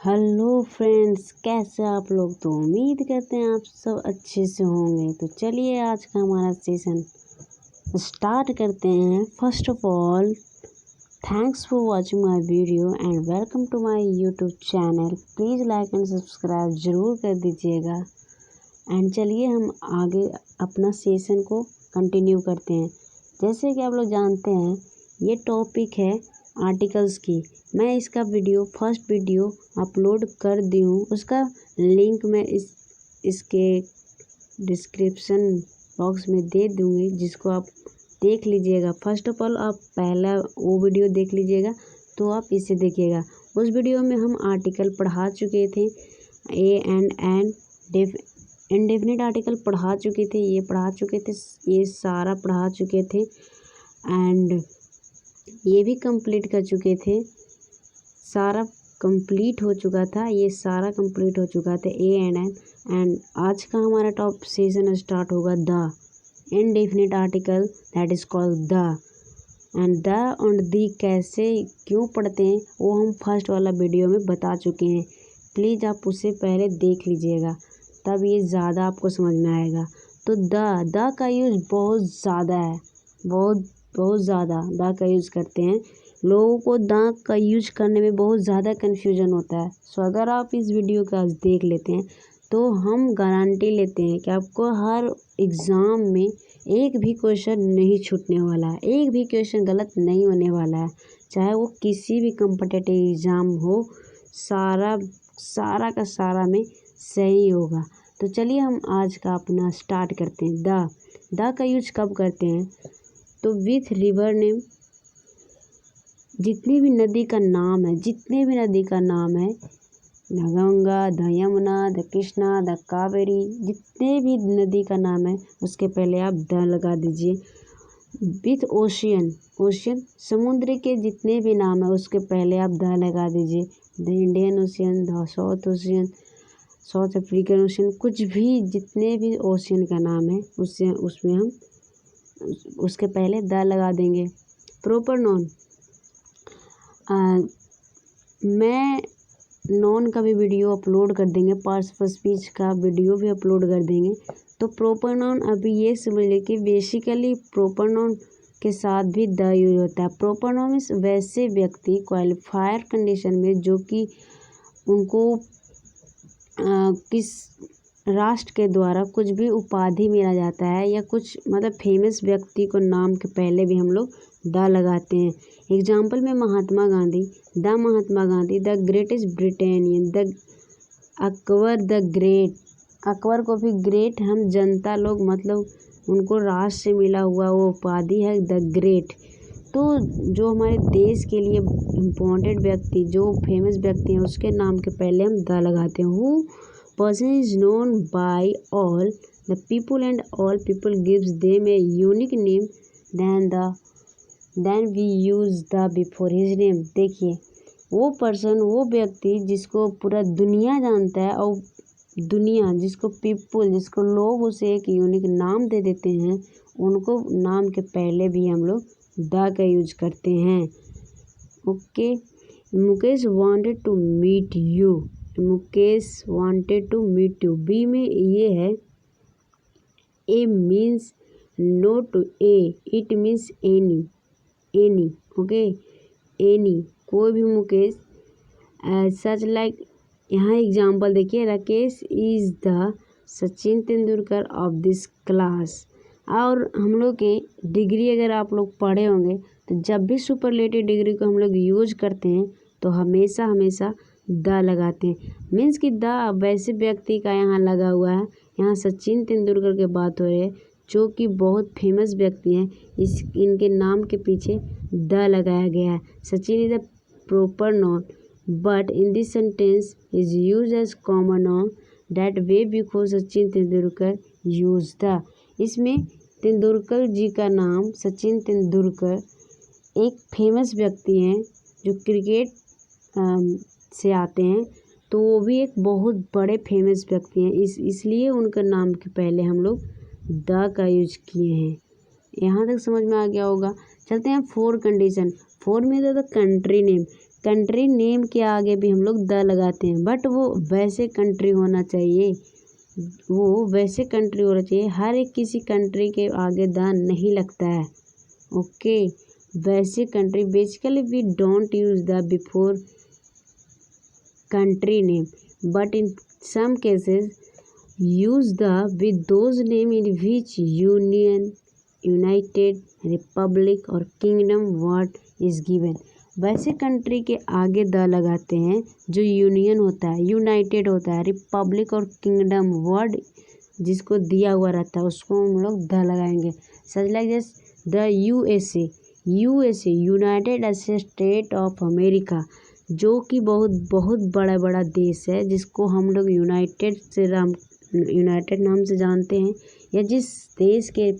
Hello friends, कैसे आप लोग। तो उम्मीद करते हैं आप सब अच्छे से होंगे। तो चलिए आज का हमारा सेशन स्टार्ट करते हैं। First of all, thanks for watching my video and welcome to my YouTube channel. Please like and subscribe ज़रूर कर दीजिएगा। एंड चलिए हम आगे अपना सेशन को कंटिन्यू करते हैं। जैसे कि आप लोग जानते हैं, ये टॉपिक है आर्टिकल्स की। मैं इसका फर्स्ट वीडियो अपलोड कर दी हूँ। उसका लिंक मैं इसके डिस्क्रिप्शन बॉक्स में दे दूँगी, जिसको आप देख लीजिएगा। फर्स्ट ऑफ ऑल आप पहला वो वीडियो देख लीजिएगा, तो आप इसे देखिएगा। उस वीडियो में हम आर्टिकल पढ़ा चुके थे, इंडेफिनिट आर्टिकल पढ़ा चुके थे, ये सारा पढ़ा चुके थे एंड ये भी कंप्लीट कर चुके थे। सारा कंप्लीट हो चुका था, ये सारा कंप्लीट हो चुका था एंड आज का हमारा टॉप सेशन स्टार्ट होगा the indefinite article that is called the. And the और दी कैसे क्यों पढ़ते हैं वो हम फर्स्ट वाला वीडियो में बता चुके हैं। प्लीज़ आप उसे पहले देख लीजिएगा, तब ये ज़्यादा आपको समझ में आएगा। तो द का यूज़ बहुत ज़्यादा है, बहुत ज़्यादा द का यूज़ करते हैं। लोगों को द का यूज़ करने में बहुत ज़्यादा कन्फ्यूजन होता है। सो अगर आप इस वीडियो का देख लेते हैं तो हम गारंटी लेते हैं कि आपको हर एग्ज़ाम में एक भी क्वेश्चन नहीं छूटने वाला है, एक भी क्वेश्चन गलत नहीं होने वाला है। चाहे वो किसी भी कॉम्पिटिटिव एग्ज़ाम हो, सारा का सारा में सही होगा। तो चलिए हम आज का अपना स्टार्ट करते हैं। द का यूज कब करते हैं? तो विथ रिवर नेम, जितनी भी नदी का नाम है, the Ganga, the Yamuna, the Krishna, the Kaveri, जितने भी नदी का नाम है उसके पहले आप द लगा दीजिए। विथ ओशियन, समुद्र के जितने भी नाम है उसके पहले आप द लगा दीजिए। The Indian ocean, the south ocean, south African ocean, कुछ भी जितने भी ओशियन का नाम है उसमें हम उसके पहले द लगा देंगे। प्रॉपर नॉन, मैं नॉन का भी वीडियो अपलोड कर देंगे, पार्ट्स ऑफ स्पीच का वीडियो भी अपलोड कर देंगे। तो प्रॉपर नॉन अभी ये समझ लीजिए कि बेसिकली प्रॉपर नॉन के साथ भी द यूज होता है। प्रॉपर नॉन मीन्स वैसे व्यक्ति क्वालिफायर कंडीशन में जो कि उनको किस राष्ट्र के द्वारा कुछ भी उपाधि मिला जाता है या कुछ मतलब फेमस व्यक्ति को नाम के पहले भी हम लोग द लगाते हैं। एग्जाम्पल में Mahatma Gandhi, the greatest Britannian, the Akbar the great. Akbar को भी ग्रेट हम जनता लोग मतलब उनको राष्ट्र से मिला हुआ वो उपाधि है द ग्रेट। तो जो हमारे देश के लिए इम्पोर्टेंट व्यक्ति, जो फेमस व्यक्ति हैं, उसके नाम के पहले हम द लगाते हैं। Who person is known by all the people and all people gives them a unique name then we use the before his name. देखिए, वो व्यक्ति जिसको पूरा दुनिया जानता है और जिसको लोग उसे एक यूनिक नाम दे देते हैं, उनको नाम के पहले भी हम लोग द का यूज करते हैं। Okay, Mukesh wanted to meet you, B में ये है, A means no to A, it means any. Okay, any, कोई भी मुकेश। सच लाइक, यहाँ एग्जाम्पल देखिए, Rakesh is the Sachin Tendulkar of this class. और हम लोग के डिग्री अगर आप लोग पढ़े होंगे तो जब भी सुपरलेटिव डिग्री को हम लोग यूज करते हैं तो हमेशा द लगाते हैं। मीन्स कि द वैसे व्यक्ति का यहाँ लगा हुआ है। यहाँ सचिन तेंदुलकर की बात हो रही है जो कि बहुत फेमस व्यक्ति हैं, इनके नाम के पीछे द लगाया गया है। Sachin is the proper noun but in this sentence is use as common noun that way because Sachin Tendulkar use the. इसमें तेंदुलकर जी का नाम, सचिन तेंदुलकर एक फेमस व्यक्ति हैं जो क्रिकेट से आते हैं, तो वो भी एक बहुत बड़े फेमस व्यक्ति हैं। इसलिए उनका नाम के पहले हम लोग द का यूज किए हैं। यहाँ तक समझ में आ गया होगा। चलते हैं फोर कंडीशन। फोर में the country name, country name के आगे भी हम लोग द लगाते हैं, बट वो वैसे कंट्री होना चाहिए, वो वैसे कंट्री होना चाहिए। हर एक किसी कंट्री के आगे द नहीं लगता है। ओके, वैसे country, basically we don't use the before country name, but in some cases use the with those name in which union, united, republic और kingdom word is given। वैसे कंट्री के आगे द लगाते हैं जो यूनियन होता है, यूनाइटेड होता है, रिपब्लिक और किंगडम वर्ड जिसको दिया हुआ रहता है उसको हम लोग द लगाएंगे। Such like this the USA, USA United state of America, जो कि बहुत बहुत बड़ा बड़ा देश है जिसको हम लोग यूनाइटेड नाम से जानते हैं, या जिस देश के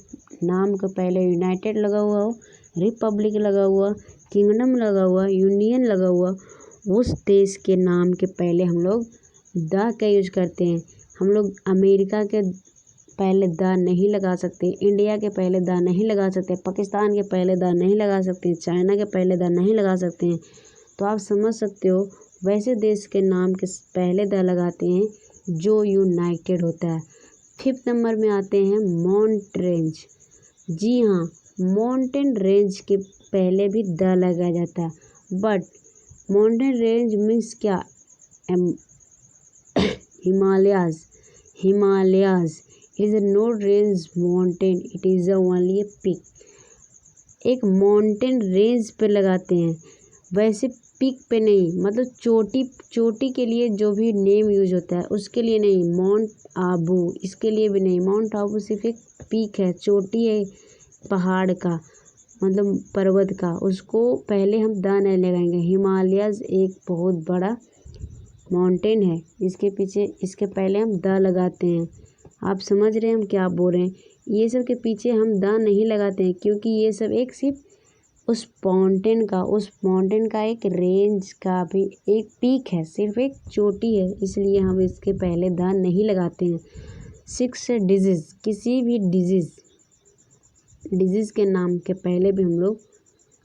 नाम का पहले यूनाइटेड लगा हुआ हो, रिपब्लिक लगा हुआ, किंगडम लगा हुआ, यूनियन लगा हुआ, उस देश के नाम के पहले हम लोग द का यूज करते हैं। हम लोग अमेरिका के पहले द नहीं लगा सकते, इंडिया के पहले द नहीं लगा सकते, पाकिस्तान के पहले द नहीं लगा सकते, चाइना के पहले द नहीं लगा सकते हैं। तो आप समझ सकते हो वैसे देश के नाम के पहले द लगाते हैं जो यूनाइटेड होता है। 5th नंबर में आते हैं माउंट रेंज। जी हाँ, माउंटेन रेंज के पहले भी द लगाया जाता है, बट माउंटेन रेंज मीन्स क्या? Himalayas, Himalayas is not range mountain, it is only a peak. एक माउंटेन रेंज पे लगाते हैं, वैसे पीक पे नहीं, मतलब चोटी के लिए जो भी नेम यूज होता है उसके लिए नहीं। माउंट आबू इसके लिए भी नहीं, माउंट आबू सिर्फ एक पीक है, चोटी है पहाड़ का, मतलब पर्वत का, उसको पहले हम द नहीं लगाएंगे। हिमालयस एक बहुत बड़ा माउंटेन है, इसके पहले हम द लगाते हैं। आप समझ रहे हैं हम क्या बोल रहे हैं? ये सब के पीछे हम द नहीं लगाते हैं क्योंकि ये सब एक सिर्फ उस माउंटेन का एक रेंज का भी एक पीक है, सिर्फ एक चोटी है, इसलिए हम इसके पहले द नहीं लगाते हैं। 6 डिजीज़, किसी भी डिजीज़ के नाम के पहले भी हम लोग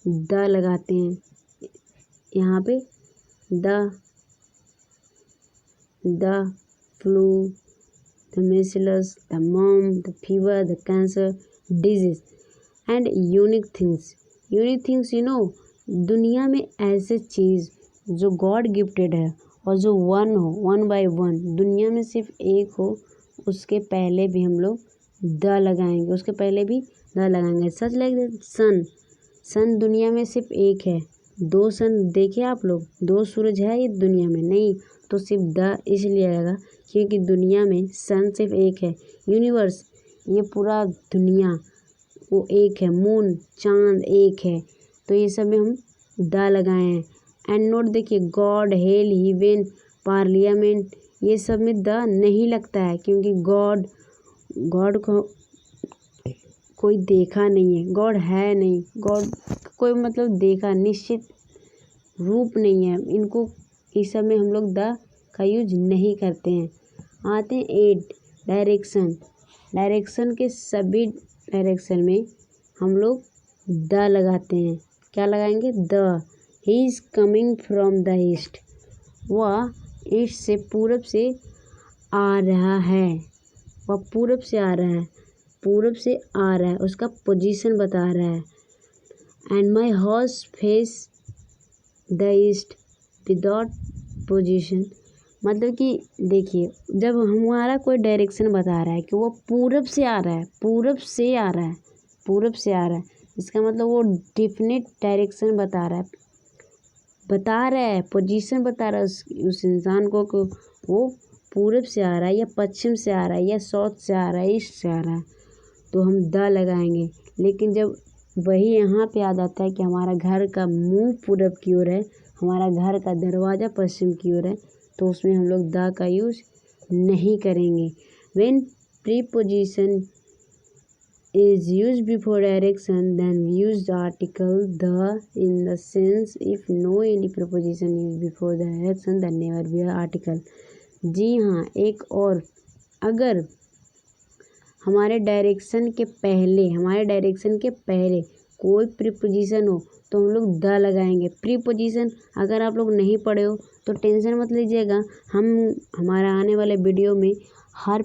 द लगाते हैं। यहाँ पे द फ्लू, द मेसिलस, द मम, the fever, the cancer, disease and unique things you know, दुनिया में ऐसे चीज़ जो गॉड गिफ्टेड है और जो वन हो, 1 by 1 दुनिया में सिर्फ एक हो, उसके पहले भी हम लोग द लगाएंगे, उसके पहले भी द लगाएंगे। सच लाइक सन दुनिया में सिर्फ एक है, 2 सन देखे आप लोग, 2 सूरज है ये दुनिया में नहीं, तो सिर्फ द इसलिए आएगा क्योंकि दुनिया में सन सिर्फ एक है। यूनिवर्स, ये पूरा दुनिया वो एक है, मून चांद एक है, तो ये सब में हम द लगाए हैं। एंड नोट देखिए, गॉड, हेल, हेवन, पार्लियामेंट, ये सब में द नहीं लगता है क्योंकि गॉड को कोई देखा नहीं है, गॉड है नहीं, गॉड कोई मतलब देखा निश्चित रूप नहीं है, इनको इस सब में हम लोग द का यूज नहीं करते हैं। आते हैं 8 डायरेक्शन के सभी डायरेक्शन में हम लोग द लगाते हैं। क्या लगाएंगे? The. He is coming from the east, वह ईस्ट से पूरब से आ रहा है, वह पूरब से आ रहा है, उसका पोजीशन बता रहा है। And my horse face the east without position, मतलब कि देखिए, जब हमारा कोई डायरेक्शन बता रहा है कि वो पूरब से आ रहा है, इसका मतलब वो डिफिनेट डायरेक्शन बता रहा है, पोजीशन बता रहा है उस इंसान को कि वो पूरब से आ रहा है या पश्चिम से आ रहा है या साउथ से आ रहा है, ईस्ट से आ रहा है, तो हम द लगाएंगे। लेकिन जब वही यहाँ पे आ जाता है कि हमारा घर का मुंह पूरब की ओर है, हमारा घर का दरवाज़ा पश्चिम की ओर है, तो उसमें हम लोग द का यूज नहीं करेंगे। When preposition is used before direction, then we use the article the in the sense if no any preposition is before the direction then never be an article। जी हाँ, एक और, अगर हमारे डायरेक्शन के पहले कोई प्रीपोजिशन हो तो हम लोग द लगाएंगे। प्रीपोजिशन अगर आप लोग नहीं पढ़े हो तो टेंशन मत लीजिएगा, हमारा आने वाले वीडियो में हर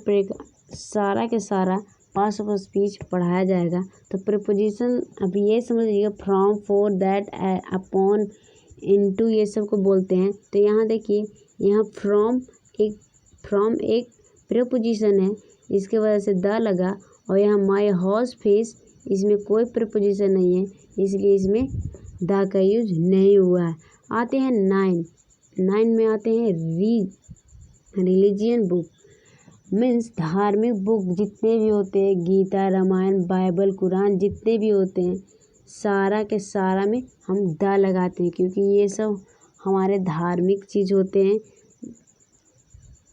सारा के सारा पार्ट्स ऑफ स्पीच पढ़ाया जाएगा। तो प्रीपोजिशन अभी ये समझ लीजिएगा, from, for, that, upon, into, ये सब को बोलते हैं। तो यहाँ देखिए, यहाँ फ्रॉम एक प्रीपोजिशन है, इसके वजह से द लगा। और यहाँ माय हाउस फेस, इसमें कोई प्रीपोजिशन नहीं है, इसलिए इसमें द का यूज नहीं हुआ है। आते हैं 9 में आते हैं रिलीजियन बुक, मीन्स धार्मिक बुक जितने भी होते हैं, गीता, रामायण, बाइबल, कुरान, जितने भी होते हैं सारा के सारा में हम द लगाते हैं, क्योंकि ये सब हमारे धार्मिक चीज़ होते हैं,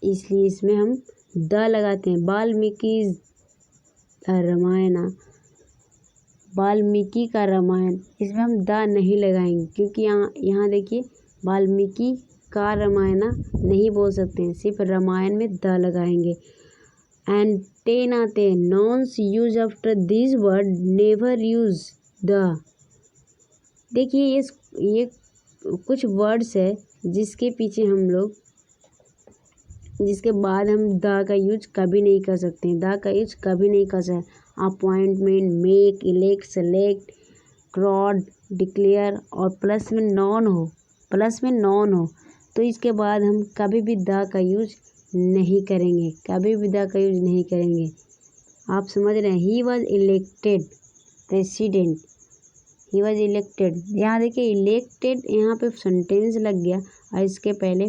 इसलिए इसमें हम द लगाते हैं। वाल्मीकि का रामायण, इसमें हम द नहीं लगाएंगे, क्योंकि यहाँ देखिए वाल्मीकि का रामायण नहीं बोल सकते हैं, सिर्फ रामायण में द लगाएंगे। एंड 10 आते हैं, nouns use after this word, never use the. देखिए ये कुछ वर्ड्स है जिसके पीछे हम लोग, जिसके बाद हम द का यूज कभी नहीं कर सकते हैं, द का यूज कभी नहीं कर सकते। Appointment, make, elect, select, crowd, declare और प्लस में नॉन हो तो इसके बाद हम कभी भी द का यूज नहीं करेंगे, कभी भी द का यूज नहीं करेंगे। आप समझ रहे हैं। He was elected president, he was elected, यहाँ देखिए इलेक्टेड, यहाँ पे सेंटेंस लग गया और इसके पहले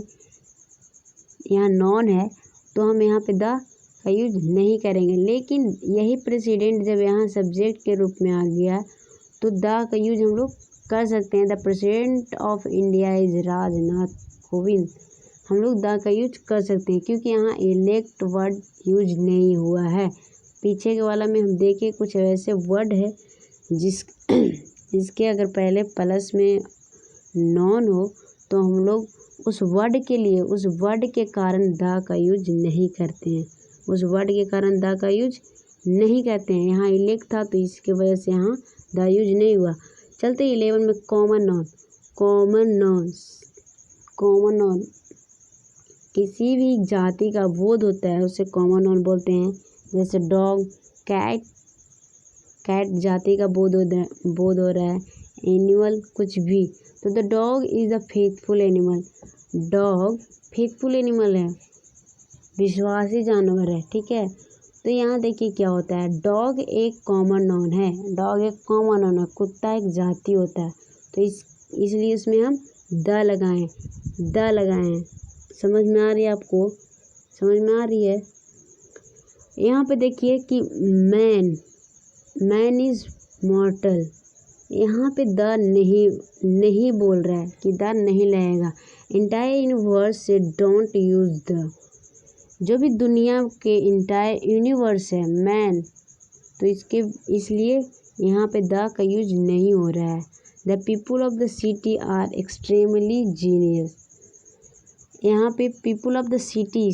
यहाँ नॉन है, तो हम यहाँ पे द का यूज नहीं करेंगे। लेकिन यही प्रेसिडेंट जब यहाँ सब्जेक्ट के रूप में आ गया तो द का यूज हम लोग कर सकते हैं। The president of India is Rajnath Kovind, हम लोग द का यूज कर सकते हैं, क्योंकि यहाँ इलेक्ट वर्ड यूज नहीं हुआ है। पीछे के वाला में हम देखें कुछ ऐसे वर्ड है जिसके अगर पहले प्लस में नॉन हो तो हम लोग उस वर्ड के लिए, उस वर्ड के कारण द का यूज नहीं करते हैं, उस वर्ड के कारण द का यूज नहीं करते हैं। यहाँ इलेक्ट था तो इसके वजह से यहाँ द यूज नहीं हुआ। चलते 11 में कॉमन नॉन किसी भी जाति का बोध होता है उसे कॉमन नॉन बोलते हैं। जैसे डॉग, कैट जाति का बोध हो रहा है, एनिमल कुछ भी, तो the dog is a faithful animal, dog faithful animal है, विश्वासी जानवर है, ठीक है। तो यहाँ देखिए क्या होता है, डॉग एक कॉमन नाउन है, डॉग एक कॉमन नाउन है, कुत्ता एक जाति होता है, तो इसलिए इसमें हम द लगाएं। समझ में आ रही है आपको, समझ में आ रही है। यहाँ पे देखिए कि मैन इज मॉर्टल, यहाँ पे द नहीं बोल रहा है कि द नहीं लगेगा। इंटायर यूनिवर्स से डोंट यूज द, जो भी दुनिया के इंटायर यूनिवर्स है मैन, तो इसलिए यहाँ पे द का यूज नहीं हो रहा है। The people of the city are extremely genius, यहाँ पे पीपुल ऑफ द सिटी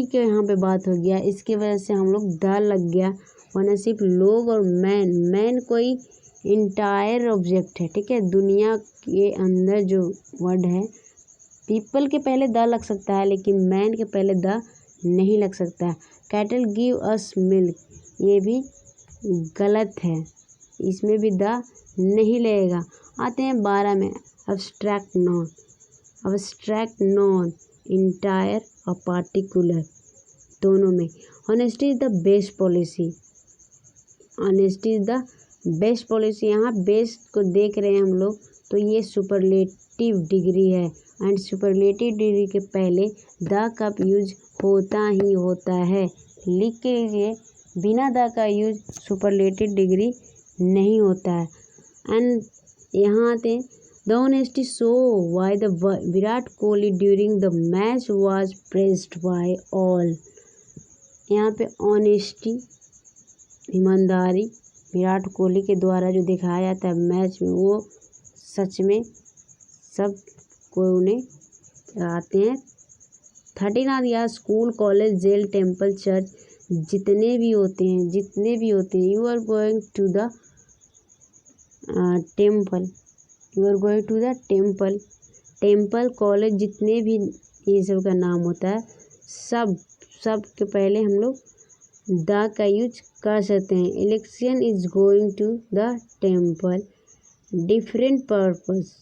के यहाँ पे बात हो गया, इसके वजह से हम लोग द लग गया, वरना सिर्फ लोग और मैन कोई इंटायर ऑब्जेक्ट है, ठीक है। दुनिया के अंदर जो वर्ड है, पीपल के पहले द लग सकता है लेकिन मैन के पहले द नहीं लग सकता है। कैटल गिव अस मिल्क, ये भी गलत है, इसमें भी द नहीं लगेगा। आते हैं 12 में, अब्स्ट्रैक्ट नॉन इंटायर और पार्टिकुलर दोनों में। Honesty is the best policy, यहाँ बेस्ट को देख रहे हैं हम लोग, तो ये सुपरलेटिव डिग्री है, एंड सुपरलेटिव डिग्री के पहले द का यूज होता है। लिख के लीजिए, बिना द का यूज सुपरलेटिव डिग्री नहीं होता है। एंड यहाँ आते हैं, the honesty show by the Virat Kohli during the match was praised by all, यहाँ पे ऑनेस्टी, ईमानदारी विराट कोहली के द्वारा जो दिखाया जाता है मैच में, वो सच में सब कोई उन्हें आते हैं। 13 या school, college, jail, temple, church, जितने भी होते हैं, you are going to the temple, you are going to the temple. Temple, college, जितने भी ये सब का नाम होता है, सब के पहले हम लोग द का यूज कर सकते हैं। Election is going to the temple. Different purpose,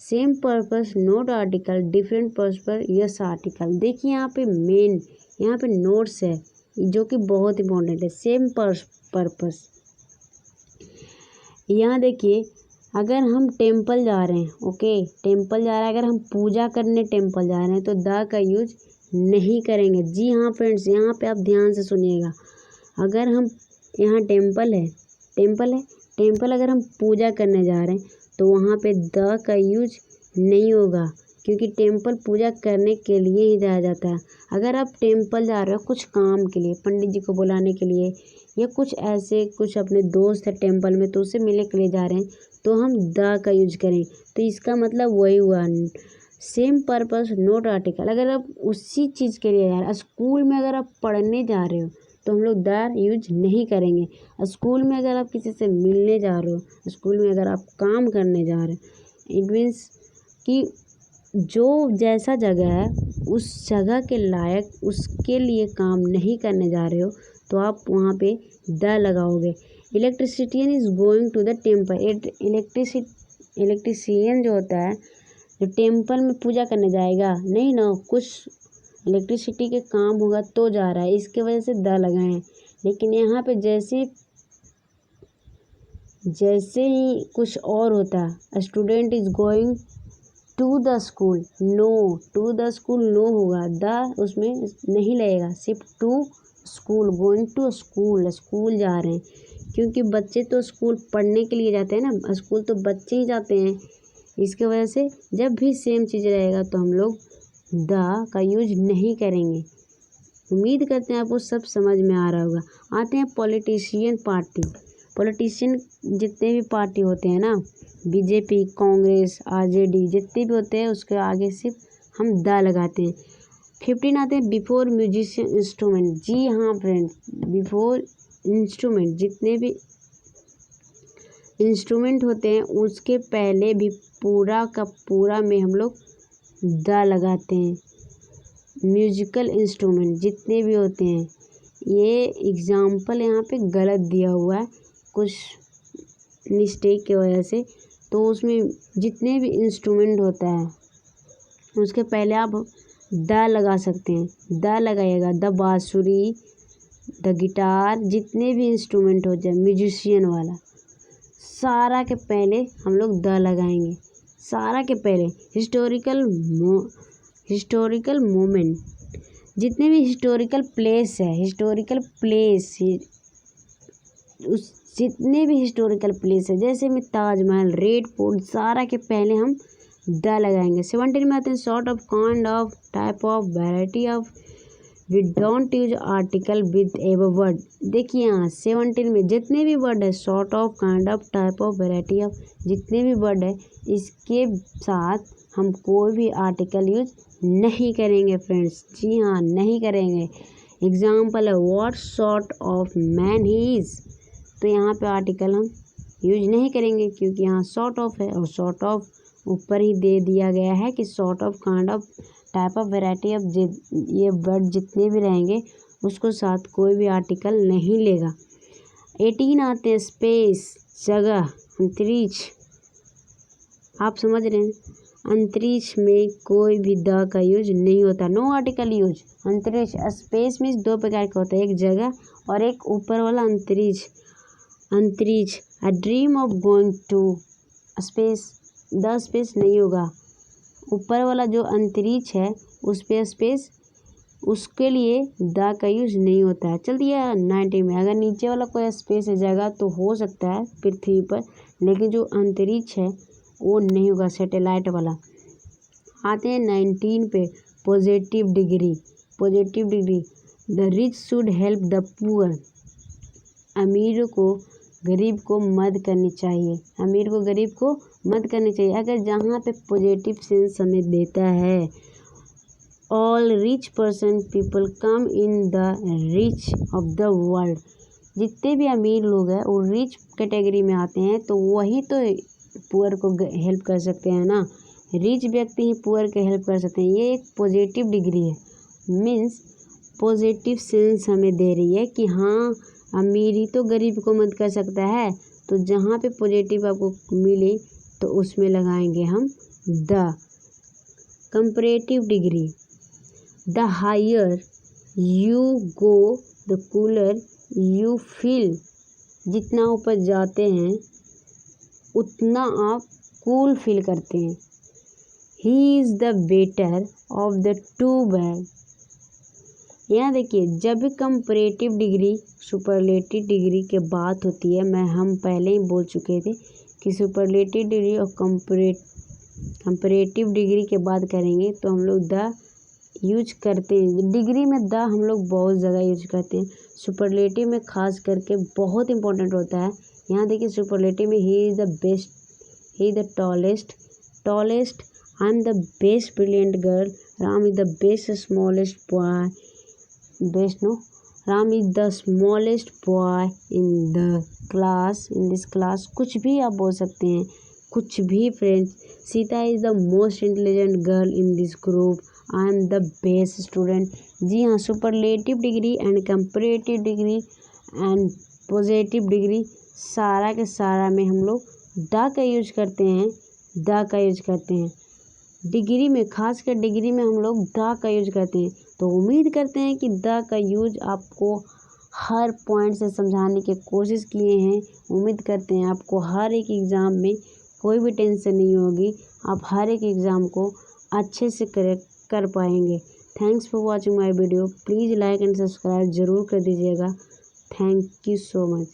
same purpose, not article, different purpose, yes article. देखिए यहाँ पे मेन, यहाँ पे नोट्स है जो कि बहुत इंपॉर्टेंट है। सेम पर्पस, यहाँ देखिए अगर हम टेम्पल जा रहे हैं, ओके, टेम्पल जा रहा है, अगर हम पूजा करने टेम्पल जा रहे हैं तो द का यूज नहीं करेंगे। जी हाँ फ्रेंड्स, यहाँ पे आप ध्यान से सुनिएगा। अगर हम यहाँ टेम्पल अगर हम पूजा करने जा रहे हैं तो वहाँ पे द का यूज नहीं होगा, क्योंकि टेम्पल पूजा करने के लिए ही जाया जाता है। अगर आप टेम्पल जा रहे हो कुछ काम के लिए, पंडित जी को बुलाने के लिए, या कुछ ऐसे कुछ अपने दोस्त है टेम्पल में तो उससे मिलने के लिए जा रहे हैं, तो हम द का यूज करें। तो इसका मतलब वही हुआ, सेम पर्पस, नोट आर्टिकल। अगर आप उसी चीज़ के लिए जा रहे हैं, स्कूल में अगर आप पढ़ने जा रहे हो तो हम लोग द यूज नहीं करेंगे। स्कूल में अगर आप किसी से मिलने जा रहे हो, स्कूल में अगर आप काम करने जा रहे हो, इट मीन्स कि जो जैसा जगह है उस जगह के लायक उसके लिए काम नहीं करने जा रहे हो तो आप वहाँ पे द लगाओगे। Electrician is going to the temple. Electrician जो होता है जो टेम्पल में पूजा करने जाएगा नहीं ना, कुछ इलेक्ट्रिसिटी के काम होगा तो जा रहा है, इसके वजह से द लगाए। लेकिन यहाँ पे जैसे ही कुछ और होता है, student is going to the school, no, to the school no होगा, द उसमें नहीं लगेगा, सिर्फ to school, going to school, school जा रहे हैं, क्योंकि बच्चे तो स्कूल पढ़ने के लिए जाते हैं ना, स्कूल तो बच्चे ही जाते हैं। इसके वजह से जब भी सेम चीज़ रहेगा तो हम लोग द का यूज नहीं करेंगे। उम्मीद करते हैं आपको सब समझ में आ रहा होगा। आते हैं पॉलिटिशियन पार्टी। पॉलिटिशियन जितने भी पार्टी होते हैं ना, बीजेपी, कांग्रेस, आरजेडी, जितने भी होते हैं उसके आगे सिर्फ हम द लगाते हैं। 15 आते हैं बिफोर म्यूजिशियन इंस्ट्रूमेंट। जी हाँ फ्रेंड्स, बिफोर इंस्ट्रूमेंट, जितने भी इंस्ट्रूमेंट होते हैं उसके पहले भी पूरा का पूरा में हम लोग द लगाते हैं। म्यूजिकल इंस्ट्रूमेंट जितने भी होते हैं, ये एग्जाम्पल यहाँ पे गलत दिया हुआ है कुछ मिस्टेक की वजह से, तो उसमें जितने भी इंस्ट्रूमेंट होता है उसके पहले आप द लगा सकते हैं। द लगाइएगा, द बांसुरी, द गिटार, जितने भी इंस्ट्रूमेंट हो जाए म्यूजिशियन वाला, सारा के पहले हम लोग द लगाएंगे, सारा के पहले। हिस्टोरिकल मोमेंट, जितने भी हिस्टोरिकल प्लेस है, उस जितने भी हिस्टोरिकल प्लेस है, जैसे में ताजमहल, रेड फोर्ट, सारा के पहले हम द लगाएंगे। 17 में आते हैं sort of, kind of, type of, variety of. We don't use article with every word. देखिए यहाँ 17 में जितने भी वर्ड है, sort of, kind of, type of, variety of, जितने भी वर्ड है इसके साथ हम कोई भी आर्टिकल यूज नहीं करेंगे फ्रेंड्स। जी हाँ, नहीं करेंगे। एग्जाम्पल है what sort of man he is, तो यहाँ पे आर्टिकल हम यूज नहीं करेंगे क्योंकि यहाँ सॉर्ट ऑफ है और सॉर्ट ऑफ ऊपर ही दे दिया गया है कि sort of, kind of, type of, variety of, ये वर्ड जितने भी रहेंगे उसको साथ कोई भी आर्टिकल नहीं लेगा। 18 आते हैं स्पेस, जगह, अंतरिक्ष। आप समझ रहे हैं, अंतरिक्ष में कोई भी द का यूज नहीं होता, नो आर्टिकल यूज। अंतरिक्ष, स्पेस मीन्स दो प्रकार का होता है, एक जगह और एक ऊपर वाला अंतरिक्ष। अंतरिक्ष, a dream of going to space, the space नहीं होगा। ऊपर वाला जो अंतरिक्ष है उस पे स्पेस, उसके लिए द का यूज नहीं होता है। चल दिया 19 में, अगर नीचे वाला कोई स्पेस है, जगह, तो हो सकता है पृथ्वी पर, लेकिन जो अंतरिक्ष है वो नहीं होगा, सैटेलाइट वाला। आते हैं 19 पे, positive degree. The rich should help the poor. अमीर को गरीब को मदद करनी चाहिए, अमीर को गरीब को मदद करनी चाहिए। अगर जहाँ पे पॉजिटिव सेंस हमें देता है, all rich person people come in the rich of the world, जितने भी अमीर लोग हैं वो रिच कैटेगरी में आते हैं, तो वही तो पुअर को हेल्प कर सकते हैं ना। रिच व्यक्ति ही पुअर के हेल्प कर सकते हैं। ये एक पॉजिटिव डिग्री है, मीन्स पॉजिटिव सेंस हमें दे रही है कि हाँ, अमीर ही तो गरीब को मदद कर सकता है। तो जहाँ पे पॉजिटिव आपको मिले तो उसमें लगाएंगे हम the. Comparative degree, the higher you go the cooler you feel. जितना ऊपर जाते हैं उतना आप कूल फील करते हैं। ही is the better of the two bag. यहाँ देखिए, जब भी कंपैरेटिव डिग्री सुपरलेटिव डिग्री के बात होती है, हम पहले ही बोल चुके थे कि सुपरलेटिव डिग्री और कंपैरेटिव डिग्री के बात करेंगे तो हम लोग द यूज करते हैं। डिग्री में द हम लोग बहुत ज़्यादा यूज करते हैं, सुपरलेटिव में खास करके बहुत इंपॉर्टेंट होता है। यहाँ देखिए, सुपरलेटिव में ही is the best, he the tallest, I am the best brilliant girl, Ram is the best smallest boy, Ram is the smallest boy in this class. कुछ भी आप बोल सकते हैं, कुछ भी friends. Sita is the most intelligent girl in this group, I am the best student. जी हाँ, superlative degree and comparative degree and positive degree सारा के सारा में हम लोग द का यूज करते हैं, द का यूज करते हैं। डिग्री में, खासकर डिग्री में हम लोग द का यूज करते हैं। तो उम्मीद करते हैं कि द का यूज आपको हर पॉइंट से समझाने की कोशिश किए हैं। उम्मीद करते हैं आपको हर एक एग्ज़ाम में कोई भी टेंशन नहीं होगी, आप हर एक एग्ज़ाम को अच्छे से कर पाएंगे। Thanks for watching my video. Please like and subscribe ज़रूर कर दीजिएगा। Thank you so much.